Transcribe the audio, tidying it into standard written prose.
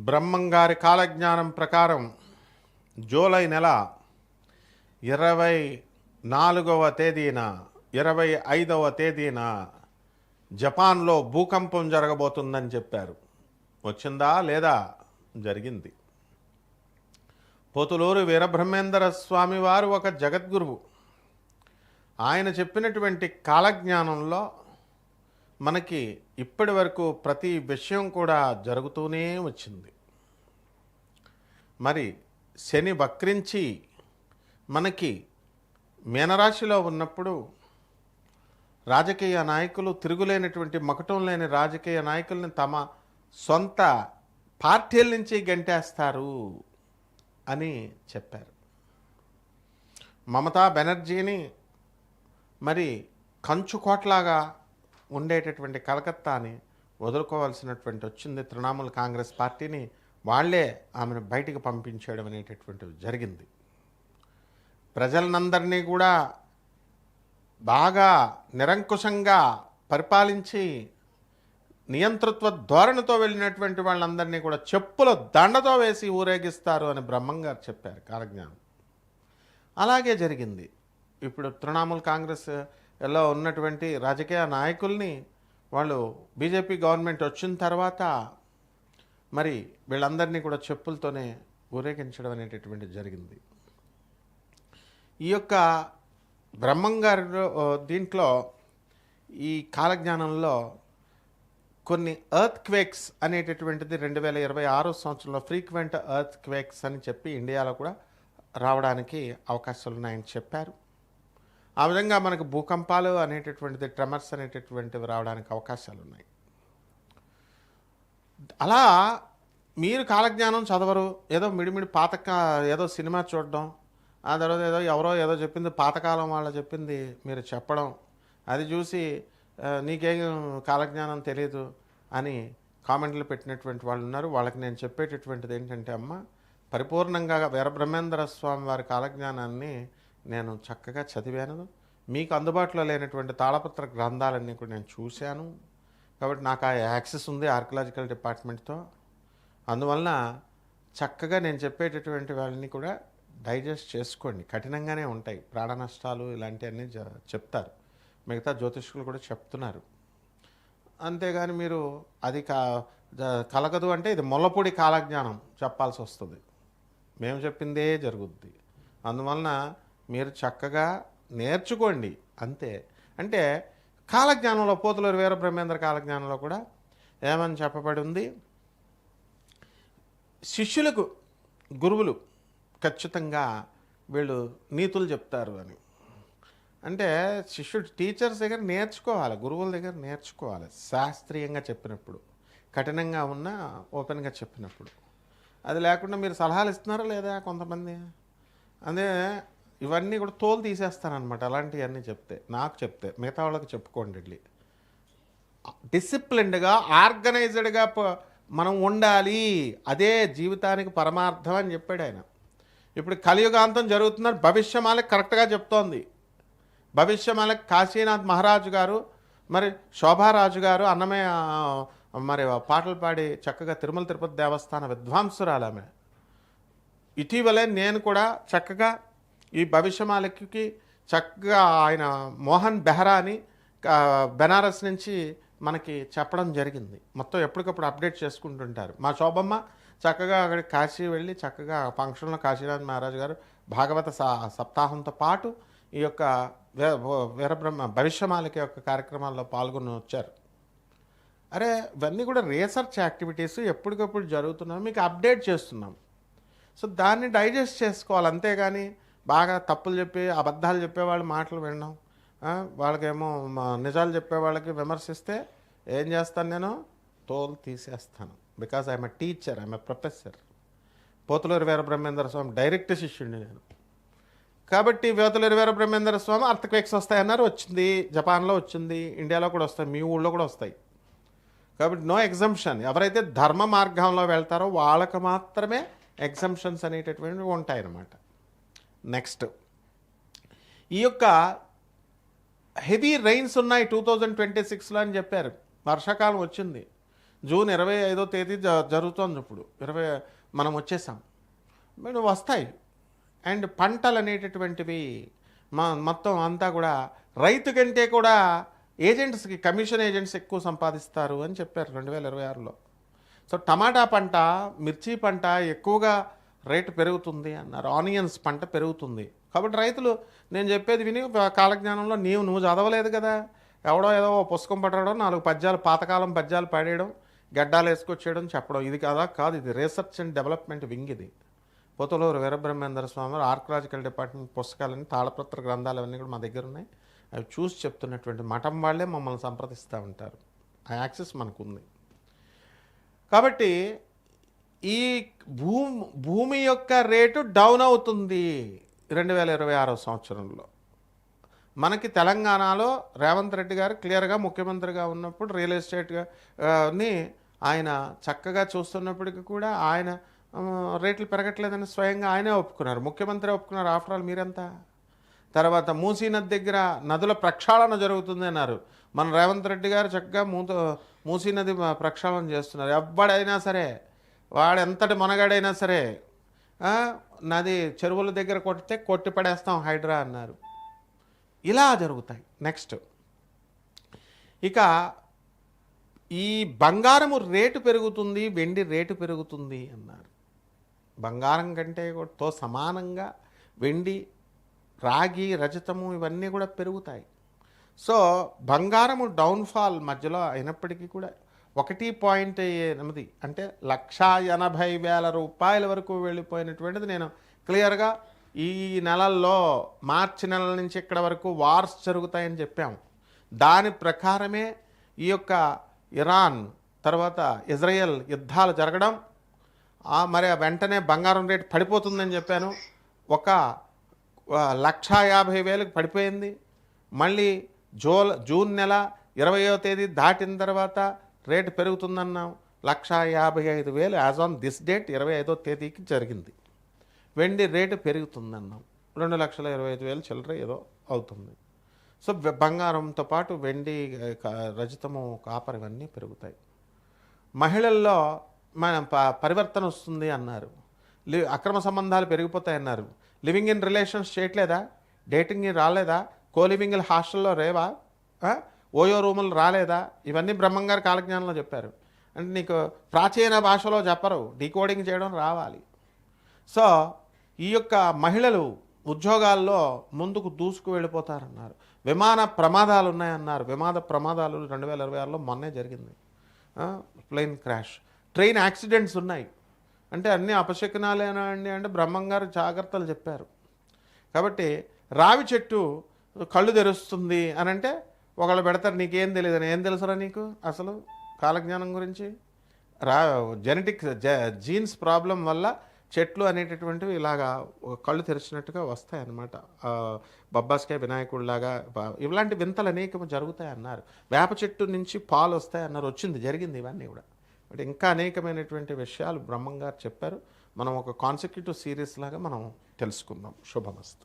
బ్రహ్మంగారి కాలజ్ఞానం ప్రకారం జూలై నెల 24వ తేదీన 25వ తేదీన జపాన్లో భూకంపం జరగబోతుందని చెప్పారు. వచ్చిందా లేదా? జరిగింది. పోతులూరు వీరబ్రహ్మేంద్ర స్వామి వారు ఒక జగద్గురువు. ఆయన చెప్పినటువంటి కాలజ్ఞానంలో మనకి ఇప్పటి వరకు ప్రతి విషయం కూడా జరుగుతూనే వచ్చింది. మరి శని వక్రించి మనకి మీనరాశిలో ఉన్నప్పుడు రాజకీయ నాయకులు తిరుగులేనటువంటి మకుటం లేని రాజకీయ నాయకుల్ని తమ సొంత పార్టీల నుంచి గంటేస్తారు అని చెప్పారు. మమతా బెనర్జీని మరి కంచుకోట్లాగా ఉండేటటువంటి కలకత్తాని వదులుకోవాల్సినటువంటి వచ్చింది. తృణమూల్ కాంగ్రెస్ పార్టీని వాళ్లే ఆమెను బయటికి పంపించేయడం అనేటటువంటిది జరిగింది. ప్రజలందరినీ కూడా బాగా నిరంకుశంగా పరిపాలించి నియంతృత్వ ధోరణితో వెళ్ళినటువంటి వాళ్ళందరినీ కూడా చెప్పుల దండతో వేసి ఊరేగిస్తారు అని బ్రహ్మంగారు చెప్పారు కాలజ్ఞానం. అలాగే జరిగింది. ఇప్పుడు తృణమూల్ కాంగ్రెస్లో ఉన్నటువంటి రాజకీయ నాయకుల్ని వాళ్ళు బీజేపీ గవర్నమెంట్ వచ్చిన తర్వాత మరి వీళ్ళందరినీ కూడా చెప్పులతోనే ఊరేగించడం అనేటటువంటిది జరిగింది. ఈ యొక్క బ్రహ్మంగారు దీంట్లో ఈ కాలజ్ఞానంలో కొన్ని ఎర్త్ క్వేక్స్ అనేటటువంటిది 2026 సంవత్సరంలో ఫ్రీక్వెంట్ ఎర్త్ క్వేక్స్ అని చెప్పి ఇండియాలో కూడా రావడానికి అవకాశాలు ఉన్నాయని చెప్పారు. ఆ విధంగా మనకు భూకంపాలు అనేటటువంటిది ట్రెమర్స్ అనేటటువంటివి రావడానికి అవకాశాలు ఉన్నాయి. అలా మీరు కాలజ్ఞానం చదవరు, ఏదో మిడిమిడి ఏదో సినిమా చూడడం, ఆ తర్వాత ఎవరో చెప్పింది పాతకాలం వాళ్ళు చెప్పింది మీరు చెప్పడం, అది చూసి నీకేం కాలజ్ఞానం తెలియదు అని కామెంట్లు పెట్టినటువంటి వాళ్ళు ఉన్నారు. వాళ్ళకి నేను చెప్పేటటువంటిది ఏంటంటే, అమ్మ పరిపూర్ణంగా వీరబ్రహ్మేంద్ర స్వామి వారి కాలజ్ఞానాన్ని నేను చక్కగా చదివాను. మీకు అందుబాటులో లేనటువంటి తాళపత్ర గ్రంథాలన్నీ కూడా నేను చూశాను. కాబట్టి నాకు ఆ యాక్సెస్ ఉంది ఆర్కియలాజికల్ డిపార్ట్మెంట్తో. అందువలన చక్కగా నేను చెప్పేటటువంటి వాళ్ళని కూడా డైజెస్ట్ చేసుకోండి. కఠినంగానే ఉంటాయి, ప్రాణ నష్టాలు ఇలాంటివన్నీ చెప్తారు. మిగతా జ్యోతిష్కులు కూడా చెప్తున్నారు. అంతేగాని మీరు అది కలగదు అంటే ఇది ముల్లపూడి కాలజ్ఞానం చెప్పాల్సి వస్తుంది. మేము చెప్పిందే జరుగుద్ది. అందువలన మీరు చక్కగా నేర్చుకోండి అంతే. అంటే కాలజ్ఞానంలో పోతులూరు వీరబ్రహ్మేంద్ర కాలజ్ఞానంలో కూడా ఏమని చెప్పబడి ఉంది, శిష్యులకు గురువులు ఖచ్చితంగా వీళ్ళు నీతులు చెప్తారు అని. అంటే శిష్యుడు టీచర్స్ దగ్గర నేర్చుకోవాలి, గురువుల దగ్గర నేర్చుకోవాలి. శాస్త్రీయంగా చెప్పినప్పుడు, కఠినంగా ఉన్న ఓపెన్గా చెప్పినప్పుడు. అది లేకుండా మీరు సలహాలు ఇస్తున్నారా లేదా కొంతమంది, అదే ఇవన్నీ కూడా తోలు తీసేస్తారనమాట. అలాంటివన్నీ నాకు చెప్తే మిగతా వాళ్ళకి చెప్పుకోండి. వెళ్ళి డిసిప్లిన్డ్గా ఆర్గనైజ్డ్గా మనం ఉండాలి, అదే జీవితానికి పరమార్థం అని చెప్పాడు ఆయన. ఇప్పుడు కలియుగాంతం జరుగుతున్నారు. భవిష్యమాలకి కరెక్ట్గా చెప్తోంది. భవిష్యమాలకి కాశీనాథ్ మహారాజు గారు, మరి శోభారాజు గారు అన్నమయ్య మరి పాటలు పాడి చక్కగా తిరుమల తిరుపతి దేవస్థాన విద్వాంసురాలు ఆమె. ఇటీవలే నేను కూడా చక్కగా ఈ భవిష్యమాలకి చక్కగా ఆయన మోహన్ బెహ్రా అని బెనారస్ నుంచి మనకి చెప్పడం జరిగింది. మొత్తం ఎప్పటికప్పుడు అప్డేట్ చేసుకుంటుంటారు. మా శోభమ్మ చక్కగా అక్కడికి కాశీ వెళ్ళి చక్కగా ఫంక్షన్లో కాశీనాథ్ మహారాజు గారు భాగవత సప్తాహంతో పాటు ఈ యొక్క భవిష్యమాలకి యొక్క కార్యక్రమాల్లో పాల్గొని వచ్చారు. అరే ఇవన్నీ కూడా రీసెర్చ్ యాక్టివిటీస్ ఎప్పటికప్పుడు జరుగుతున్నాం, మీకు అప్డేట్ చేస్తున్నాం. సో దాన్ని డైజెస్ట్ చేసుకోవాలి. అంతేగాని బాగా తప్పులు చెప్పి అబద్ధాలు చెప్పేవాళ్ళు మాటలు వినడం, వాళ్ళకేమో నిజాలు చెప్పేవాళ్ళకి విమర్శిస్తే ఏం చేస్తాను, నేను తోలు తీసేస్తాను. Because I'm a teacher, I'm a professor. Pothuluru Veerabrahmendra Swami direct శిష్యుడిని నేను. కాబట్టి పోతులూరు వీరబ్రహ్మేంద్ర స్వామి అర్థక్వేక్స్ వస్తాయన్నారు, వచ్చింది. జపాన్లో వచ్చింది, ఇండియాలో కూడా వస్తాయి, మీ ఊళ్ళో కూడా వస్తాయి. కాబట్టి నో ఎగ్జంప్షన్. ఎవరైతే ధర్మ మార్గంలో వెళ్తారో వాళ్ళకు మాత్రమే ఎగ్జంప్షన్స్ అనేటటువంటివి ఉంటాయన్నమాట. నెక్స్ట్, ఈ యొక్క హెవీ రైన్స్ ఉన్నాయి 2026లో అని చెప్పారు. వర్షాకాలం వచ్చింది. జూన్ 25వ తేదీ జరుగుతోంది. ఇప్పుడు మనం వచ్చేసాం. మరి వస్తాయి. అండ్ పంటలు అనేటటువంటివి మొత్తం అంతా కూడా రైతు కంటే కూడా ఏజెంట్స్కి, కమిషన్ ఏజెంట్స్ ఎక్కువ సంపాదిస్తారు అని చెప్పారు 2026లో. సో టమాటా పంట, మిర్చి పంట ఎక్కువగా రేటు పెరుగుతుంది అన్నారు. ఆనియన్స్ పంట పెరుగుతుంది. కాబట్టి రైతులు నేను చెప్పేది విని కాలజ్ఞానంలో నువ్వు చదవలేదు కదా, ఎవడో ఏదో పుస్తకం పట్టడం, 4 పద్యాలు, పాతకాలం పద్యాలు పాడేయడం, గడ్డాలు వేసుకొచ్చేయడం, చెప్పడం, ఇది కాదు. ఇది రీసెర్చ్ అండ్ డెవలప్మెంట్ వింగ్. ఇది పోతలూరు వీరబ్రహ్మేంద్ర స్వామి ఆర్కలాజికల్ డిపార్ట్మెంట్ పుస్తకాలన్నీ, తాళపత్ర గ్రంథాలు అవన్నీ కూడా మా దగ్గర ఉన్నాయి. అవి చూసి చెప్తున్నటువంటి మఠం వాళ్ళే మమ్మల్ని సంప్రదిస్తూ ఉంటారు. ఆ యాక్సెస్ మనకుంది. కాబట్టి ఈ భూమి యొక్క రేటు డౌన్ అవుతుంది 2026 సంవత్సరంలో. మనకి తెలంగాణలో రేవంత్ రెడ్డి గారు క్లియర్గా ముఖ్యమంత్రిగా ఉన్నప్పుడు రియల్ ఎస్టేట్ని ఆయన చక్కగా చూస్తున్నప్పటికీ కూడా ఆయన రేట్లు పెరగట్లేదని స్వయంగా ఆయనే ఒప్పుకున్నారు. ముఖ్యమంత్రి ఒప్పుకున్నారు. ఆఫ్టర్ ఆల్ మీరెంత? తర్వాత మూసీ నది దగ్గర నదుల ప్రక్షాళన జరుగుతుంది అన్నారు. మన రేవంత్ రెడ్డి గారు చక్కగా మూసీ నది ప్రక్షాళన చేస్తున్నారు. ఎవ్వడైనా సరే, వాడెంతటి మనగాడైనా సరే, నది చెరువుల దగ్గర కొట్టి పడేస్తాం హైడ్రా అన్నారు. ఇలా జరుగుతాయి. నెక్స్ట్, ఇక ఈ బంగారము రేటు పెరుగుతుంది, వెండి రేటు పెరుగుతుంది అన్నారు. బంగారం కంటే తో సమానంగా వెండి, రాగి, రజతము ఇవన్నీ కూడా పెరుగుతాయి. సో బంగారము డౌన్ఫాల్ మధ్యలో అయినప్పటికీ కూడా 1.8 అంటే 1,80,000 రూపాయల వరకు వెళ్ళిపోయినటువంటిది నేను క్లియర్గా ఈ నెలల్లో, మార్చి నెలల నుంచి ఇక్కడ వరకు వార్స్ జరుగుతాయని చెప్పాము. దాని ప్రకారమే ఈ యొక్క ఇరాన్ తర్వాత ఇజ్రాయెల్ యుద్ధాలు జరగడం, మరి వెంటనే బంగారం రేటు పడిపోతుందని చెప్పాను. 1,50,000 పడిపోయింది. మళ్ళీ జూన్ నెల 20వ తేదీ దాటిన తర్వాత రేటు పెరుగుతుందన్నాం. 1,55,000 యాజ్ ఆన్ దిస్ డేట్ 25వ తేదీకి జరిగింది. వెండి రేటు పెరుగుతుందన్నాం. 2,25,000 చిల్లర ఏదో అవుతుంది. సో బంగారంతో పాటు వెండి, రజతము, కాపర్ ఇవన్నీ పెరుగుతాయి. మహిళల్లో మన పరివర్తన వస్తుంది అన్నారు. అక్రమ సంబంధాలు పెరిగిపోతాయన్నారు. లివింగ్ ఇన్ రిలేషన్స్ చేయట్లేదా? డేటింగ్ రాలేదా? కోలివింగ్లు హాస్టల్లో రేవా? ఓయో రూములు రాలేదా? ఇవన్నీ బ్రహ్మంగారు కాలజ్ఞానంలో చెప్పారు. అంటే నీకు ప్రాచీన భాషలో చెప్పరు, డీకోడింగ్ చేయడం రావాలి. సో ఈ యొక్క మహిళలు ఉద్యోగాల్లో ముందుకు దూసుకు వెళ్ళిపోతారన్నారు. విమాన ప్రమాదాలు ఉన్నాయన్నారు. విమాన ప్రమాదాలు 2026లో మొన్నే జరిగింది. ప్లేన్ క్రాష్, ట్రైన్ యాక్సిడెంట్స్ ఉన్నాయి. అంటే అన్నీ అపశకునాలేనా అండి అంటే బ్రహ్మంగారు జాగ్రత్తలు చెప్పారు. కాబట్టి రావి చెట్టు కళ్ళు తెరుస్తుంది అని అంటే ఒకళ్ళు పెడతారు, నీకేం తెలియదు. ఏం తెలుసురా నీకు అసలు కాలజ్ఞానం గురించి? జెనెటిక్ జీన్స్ ప్రాబ్లం వల్ల చెట్లు అనేటటువంటివి ఇలాగా కళ్ళు తెరిచినట్టుగా వస్తాయి అన్నమాట. బొబ్బాస్కాయ వినాయకుడిలాగా ఇలాంటి వింతలు అనేకము జరుగుతాయి అన్నారు. వేప చెట్టు నుంచి పాలు వస్తాయి అన్నారు. జరిగింది ఇవన్నీ కూడా. బట్ ఇంకా అనేకమైనటువంటి విషయాలు బ్రహ్మంగారు చెప్పారు. మనం ఒక కాన్సెక్యూటివ్ సిరీస్ లాగా మనం తెలుసుకుందాం. శుభమస్తు.